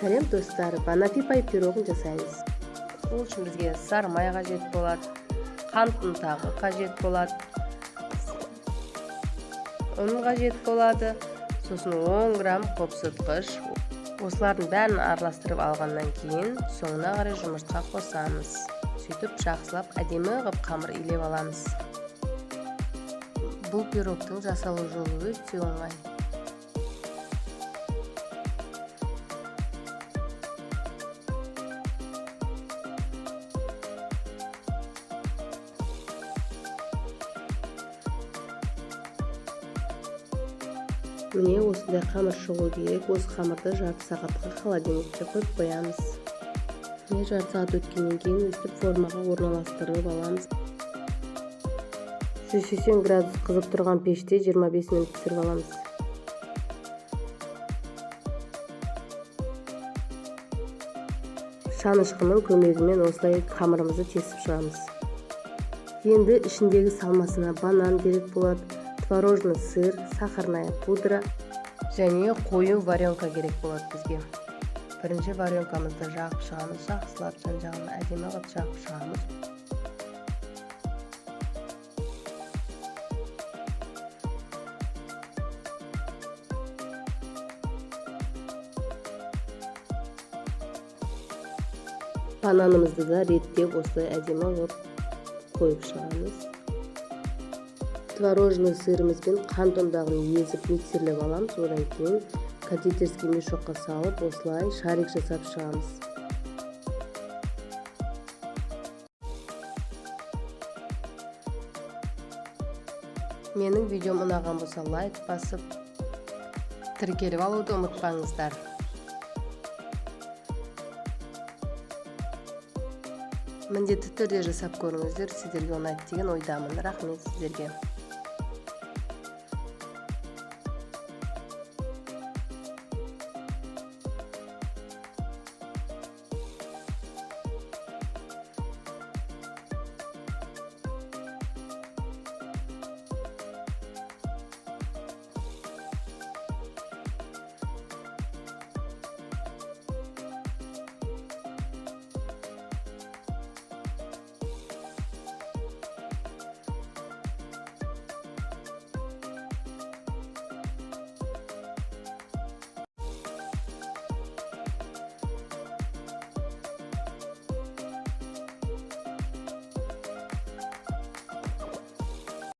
Сәлем достар, банафи пай пирогын жасаймыз. Ол үшін бізге сары май қажет болады, қант ұнтағы қажет болады, ұн қажет болады, сосын 10 грамм қопсытқыш. Осылардың бәрін араластырып алғаннан кейін соңына қарай жұмыртқа қосамыз. Сөйтіп жақсылап әдемі қып қамыр илеп аламыз. Бұл пирогтың жасалу жолы өте оңай. Міне осындай қамыр шығу керек. Осы қамырды жарты сағатқа холодильникке қойып қоямыз. Міне жарты сағат өткеннен кейін өстіп формаға орналастырып аламыз. 180 градус қызып тұрған пеште 25 минут пісіріп аламыз. Шанышқының көмегімен осылай қамырымызды тесіп шығамыз. Енді ішіндегі салмасына банан керек болады, творожный сыр, сахарная пудра және қою варенка керек болады бізге. Бірінші варенкамызды жағып шығамыз, жақсылап жан-жағын әдемі қылып жағып шығамыз. Бананымызды да реттеп осылай әдемі қылып қойып шығамыз. Творожный сырымыз бен қант ұнтағын езіп миксерлеп аламыз. Одан кейін кондитерский мешокқа салып осылай шарик жасап шығамыз. Менің видеом ұнаған болса лайк басып, тіркеліп алуды ұмытпаңыздар. Міндетті түрде жасап көріңіздер, сіздерге ұнайды деген ойдамын. Рахмет сіздерге.